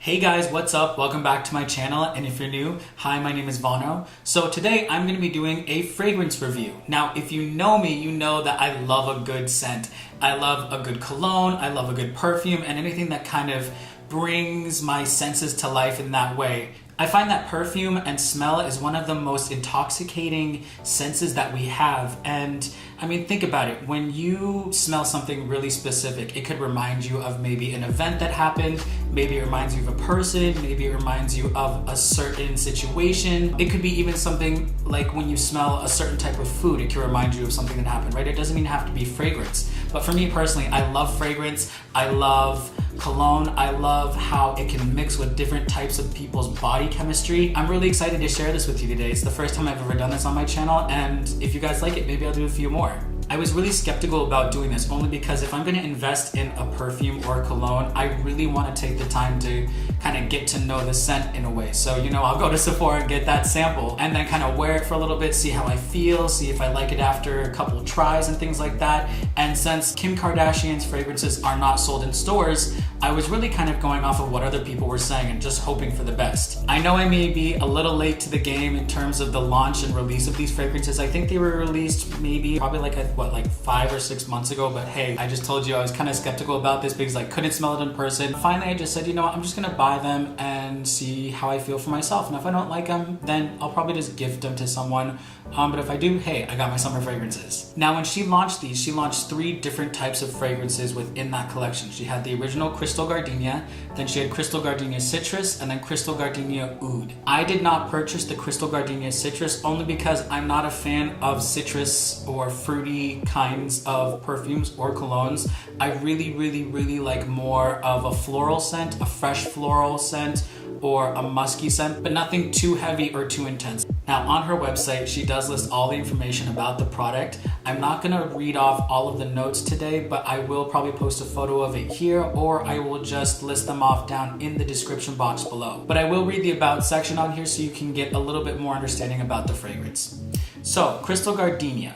Hey guys, what's up? Welcome back to my channel, and if you're new, hi, my name is VANO. So today I'm going to be doing a fragrance review. Now, if you know me, you know that I love a good scent. I love a good cologne, I love a good perfume, and anything that kind of brings my senses to life in that way. I find that perfume and smell is one of the most intoxicating senses that we have. And I mean, think about it. When you smell something really specific, it could remind you of maybe an event that happened, maybe it reminds you of a person, maybe it reminds you of a certain situation. It could be even something like when you smell a certain type of food, it can remind you of something that happened, right? It doesn't even have to be fragrance. But for me personally, I love fragrance. I love cologne. I love how it can mix with different types of people's body chemistry. I'm really excited to share this with you today. It's the first time I've ever done this on my channel, and if you guys like it, maybe I'll do a few more. I was really skeptical about doing this only because if I'm going to invest in a perfume or a cologne, I really want to take the time to kind of get to know the scent in a way. So, you know, I'll go to Sephora and get that sample and then kind of wear it for a little bit, see how I feel, see if I like it after a couple of tries and things like that. And since Kim Kardashian's fragrances are not sold in stores, I was really kind of going off of what other people were saying and just hoping for the best. I know I may be a little late to the game in terms of the launch and release of these fragrances. I think they were released probably like 5 or 6 months ago, but hey, I just told you I was kind of skeptical about this because I couldn't smell it in person. Finally, I just said, you know what, I'm just gonna buy them and see how I feel for myself. And if I don't like them, then I'll probably just gift them to someone. But if I do, hey, I got my summer fragrances. Now, when she launched these, she launched 3 different types of fragrances within that collection. She had the original Crystal Gardenia, then she had Crystal Gardenia Citrus, and then Crystal Gardenia Oud. I did not purchase the Crystal Gardenia Citrus only because I'm not a fan of citrus or fruity kinds of perfumes or colognes. I really like more of a floral scent, a fresh floral scent, or a musky scent, but nothing too heavy or too intense. Now, on her website, she does list all the information about the product. I'm not gonna read off all of the notes today, but I will probably post a photo of it here, or I will just list them off down in the description box below. But I will read the about section on here so you can get a little bit more understanding about the fragrance. So, Crystal Gardenia,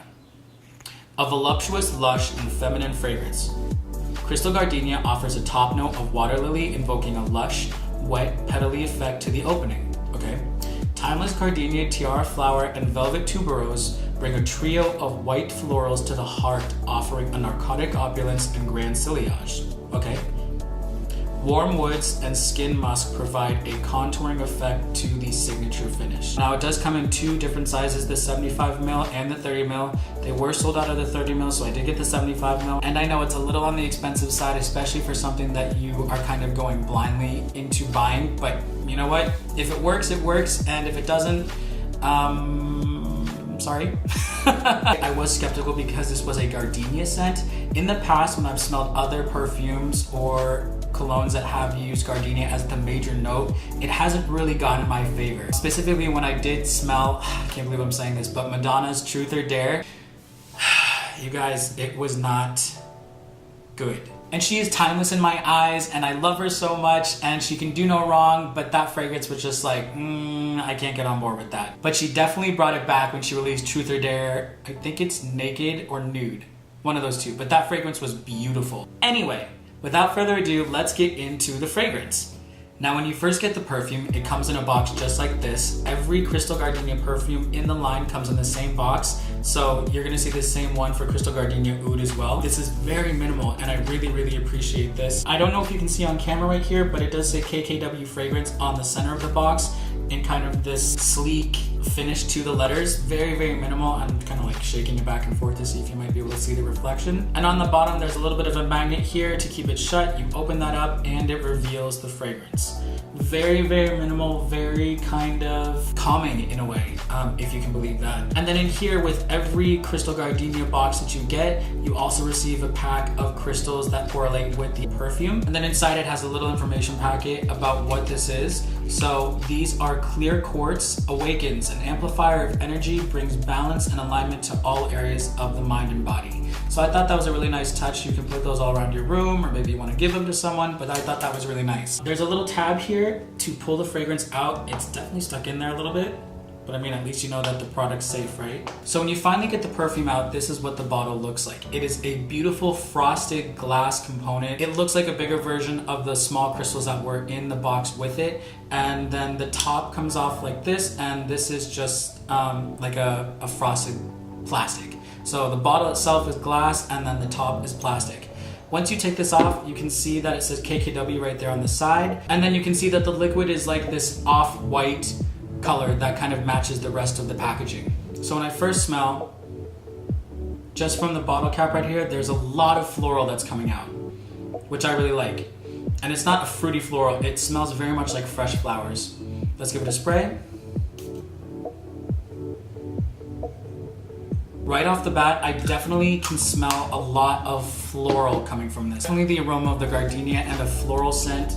a voluptuous, lush, and feminine fragrance. Crystal Gardenia offers a top note of water lily, invoking a lush, wet, petally effect to the opening, okay? Timeless gardenia, tiara flower, and velvet tuberose bring a trio of white florals to the heart, offering a narcotic opulence and grand sillage, okay? Warm woods and skin musk provide a contouring effect to the signature finish. Now, it does come in 2 different sizes, the 75ml and the 30ml. They were sold out of the 30ml, so I did get the 75ml. And I know it's a little on the expensive side, especially for something that you are kind of going blindly into buying. But you know what? If it works, it works. And if it doesn't, sorry. I was skeptical because this was a gardenia scent. In the past, when I've smelled other perfumes or colognes that have used gardenia as the major note, it hasn't really gotten my favor. Specifically when I did smell, I can't believe I'm saying this, but Madonna's Truth or Dare, you guys, it was not good. And she is timeless in my eyes, and I love her so much, and she can do no wrong, but that fragrance was just like, I can't get on board with that. But she definitely brought it back when she released Truth or Dare. I think it's Naked or Nude, one of those 2, but that fragrance was beautiful. Anyway, without further ado, let's get into the fragrance. Now, when you first get the perfume, it comes in a box just like this. Every Crystal Gardenia perfume in the line comes in the same box, so you're gonna see the same one for Crystal Gardenia Oud as well. This is very minimal, and I really appreciate this. I don't know if you can see on camera right here, but it does say KKW fragrance on the center of the box in kind of this sleek finish to the letters. Very minimal. I'm kind of like shaking it back and forth to see if you might be able to see the reflection. And on the bottom, there's a little bit of a magnet here to keep it shut. You open that up and it reveals the fragrance. Very minimal, very kind of calming in a way, if you can believe that. And then in here, with every Crystal Gardenia box that you get, you also receive a pack of crystals that correlate with the perfume. And then inside it has a little information packet about what this is. So these are clear quartz, awakens, an amplifier of energy, brings balance and alignment to all areas of the mind and body. So I thought that was a really nice touch. You can put those all around your room, or maybe you want to give them to someone, but I thought that was really nice. There's a little tab here to pull the fragrance out. It's definitely stuck in there a little bit. But I mean, at least you know that the product's safe, right? So when you finally get the perfume out, this is what the bottle looks like. It is a beautiful frosted glass component. It looks like a bigger version of the small crystals that were in the box with it. And then the top comes off like this, and this is just like a frosted plastic. So the bottle itself is glass, and then the top is plastic. Once you take this off, you can see that it says KKW right there on the side. And then you can see that the liquid is like this off-white color that kind of matches the rest of the packaging. So when I first smell, just from the bottle cap right here, there's a lot of floral that's coming out, which I really like. And it's not a fruity floral, it smells very much like fresh flowers. Let's give it a spray. Right off the bat, I definitely can smell a lot of floral coming from this. Definitely the aroma of the gardenia and the floral scent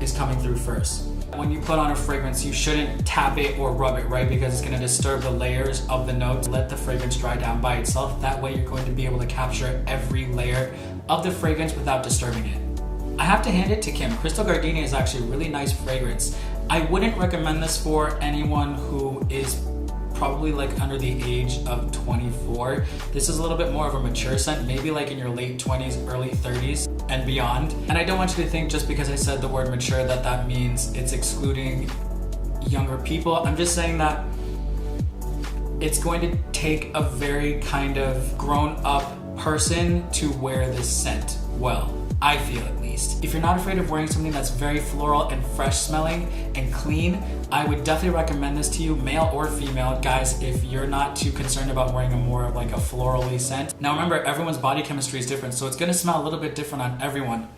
is coming through first. When you put on a fragrance, you shouldn't tap it or rub it, right? Because it's gonna disturb the layers of the notes. Let the fragrance dry down by itself. That way you're going to be able to capture every layer of the fragrance without disturbing it. I have to hand it to Kim. Crystal Gardenia is actually a really nice fragrance. I wouldn't recommend this for anyone who is probably like under the age of 24. This is a little bit more of a mature scent, maybe like in your late 20s, early 30s and beyond. And I don't want you to think just because I said the word mature that means it's excluding younger people. I'm just saying that it's going to take a very kind of grown up person to wear this scent well. I feel at least. If you're not afraid of wearing something that's very floral and fresh smelling and clean, I would definitely recommend this to you, male or female. Guys, if you're not too concerned about wearing a more of like a florally scent. Now remember, everyone's body chemistry is different, so it's gonna smell a little bit different on everyone.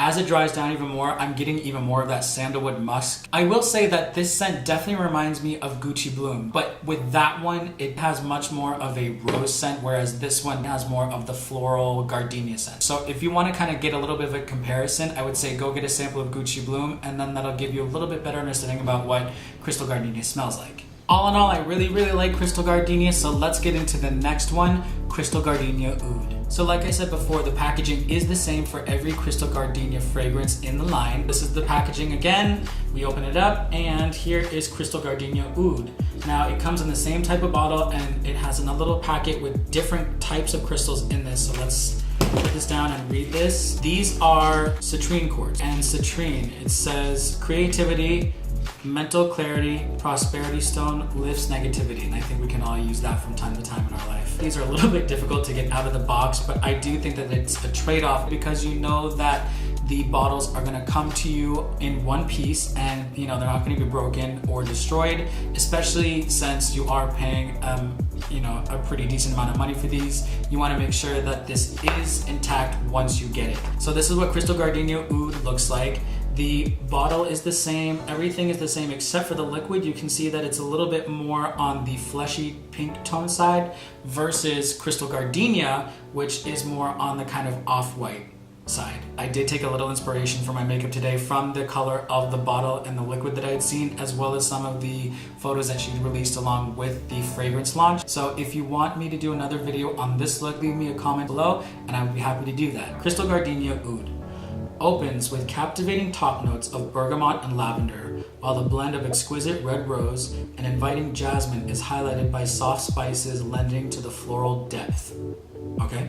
As it dries down even more, I'm getting even more of that sandalwood musk. I will say that this scent definitely reminds me of Gucci Bloom, but with that one, it has much more of a rose scent, whereas this one has more of the floral gardenia scent. So if you want to kind of get a little bit of a comparison, I would say go get a sample of Gucci Bloom, and then that'll give you a little bit better understanding about what Crystal Gardenia smells like. All in all, I really like Crystal Gardenia, so let's get into the next one, Crystal Gardenia Oud. So like I said before, the packaging is the same for every Crystal Gardenia fragrance in the line. This is the packaging again. We open it up, and here is Crystal Gardenia Oud. Now it comes in the same type of bottle, and it has a little packet with different types of crystals in this. So let's put this down and read this. These are citrine quartz, and citrine, it says creativity, mental clarity, prosperity stone, lifts negativity, and I think we can all use that from time to time in our life. These are a little bit difficult to get out of the box, but I do think that it's a trade-off because you know that the bottles are gonna come to you in one piece, and you know they're not gonna be broken or destroyed, especially since you are paying you know, a pretty decent amount of money for these. You wanna make sure that this is intact once you get it. So this is what Crystal Gardenia Oud looks like. The bottle is the same, everything is the same except for the liquid. You can see that it's a little bit more on the fleshy pink tone side versus Crystal Gardenia, which is more on the kind of off-white side. I did take a little inspiration for my makeup today from the color of the bottle and the liquid that I had seen, as well as some of the photos that she released along with the fragrance launch. So if you want me to do another video on this look, leave me a comment below and I would be happy to do that. Crystal Gardenia Oud opens with captivating top notes of bergamot and lavender, while the blend of exquisite red rose and inviting jasmine is highlighted by soft spices lending to the floral depth. Okay?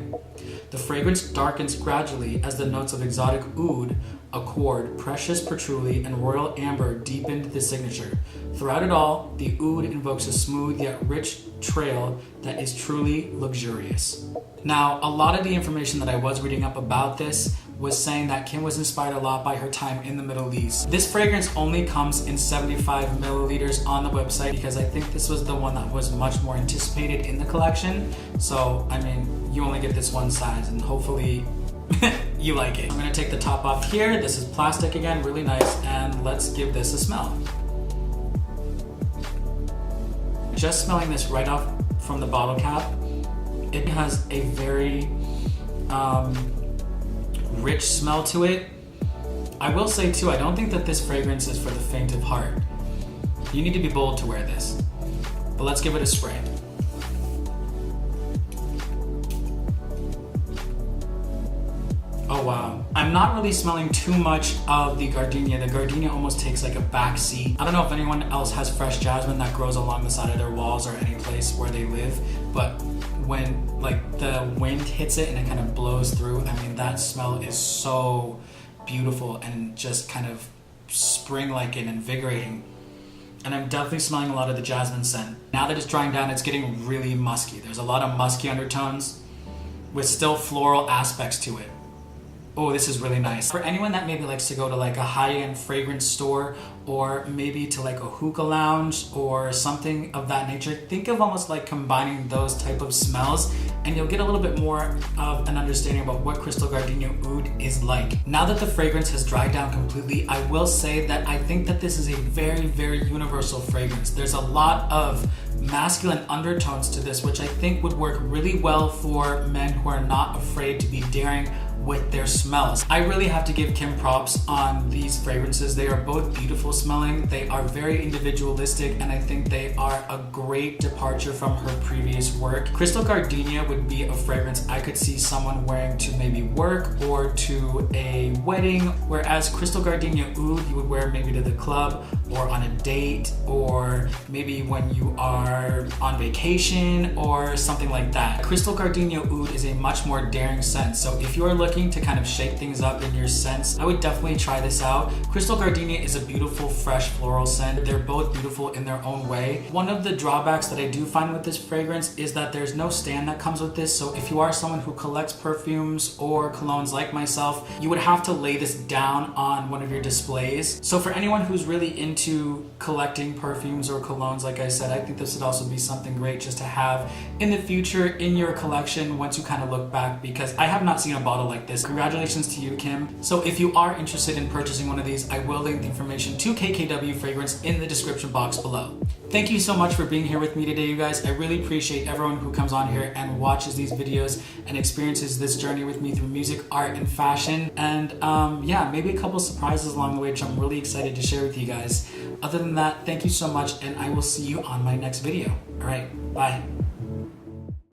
The fragrance darkens gradually as the notes of exotic oud, accord, precious patchouli, and royal amber deepened the signature. Throughout it all, the oud invokes a smooth yet rich trail that is truly luxurious. Now, a lot of the information that I was reading up about this was saying that Kim was inspired a lot by her time in the Middle East. This fragrance only comes in 75 milliliters on the website because I think this was the one that was much more anticipated in the collection. So, I mean, you only get this one size and hopefully you like it. I'm gonna take the top off here. This is plastic again, really nice, and let's give this a smell. Just smelling this right off from the bottle cap, it has a very rich smell to it. I will say too, I don't think that this fragrance is for the faint of heart. You need to be bold to wear this. But let's give it a spray. Oh wow. I'm not really smelling too much of the gardenia. The gardenia almost takes like a back seat. I don't know if anyone else has fresh jasmine that grows along the side of their walls or any place where they live, but when like the wind hits it and it kind of blows through, I mean, that smell is so beautiful and just kind of spring-like and invigorating. And I'm definitely smelling a lot of the jasmine scent. Now that it's drying down, it's getting really musky. There's a lot of musky undertones with still floral aspects to it. Oh, this is really nice. For anyone that maybe likes to go to like a high-end fragrance store or maybe to like a hookah lounge or something of that nature, think of almost like combining those type of smells and you'll get a little bit more of an understanding about what Crystal Gardenia Oud is like. Now that the fragrance has dried down completely, I will say that I think that this is a very, very universal fragrance. There's a lot of masculine undertones to this, which I think would work really well for men who are not afraid to be daring with their smells. I really have to give Kim props on these fragrances. They are both beautiful smelling. They are very individualistic, and I think they are a great departure from her previous work. Crystal Gardenia would be a fragrance I could see someone wearing to maybe work or to a wedding, whereas Crystal Gardenia Oud you would wear maybe to the club or on a date or maybe when you are on vacation or something like that. Crystal Gardenia Oud is a much more daring scent, so if you are looking to kind of shake things up in your scents, I would definitely try this out. Crystal Gardenia is a beautiful, fresh floral scent. They're both beautiful in their own way. One of the drawbacks that I do find with this fragrance is that there's no stand that comes with this, so if you are someone who collects perfumes or colognes like myself, you would have to lay this down on one of your displays. So for anyone who's really into collecting perfumes or colognes, like I said, I think this would also be something great just to have in the future in your collection once you kind of look back, because I have not seen a bottle like this. Congratulations to you, Kim. So if you are interested in purchasing one of these, I will link the information to KKW Fragrance in the description box below. Thank you so much for being here with me today, you guys. I really appreciate everyone who comes on here and watches these videos and experiences this journey with me through music, art, and fashion. And yeah, maybe a couple surprises along the way, which I'm really excited to share with you guys. Other than that, thank you so much, and I will see you on my next video. All right, bye.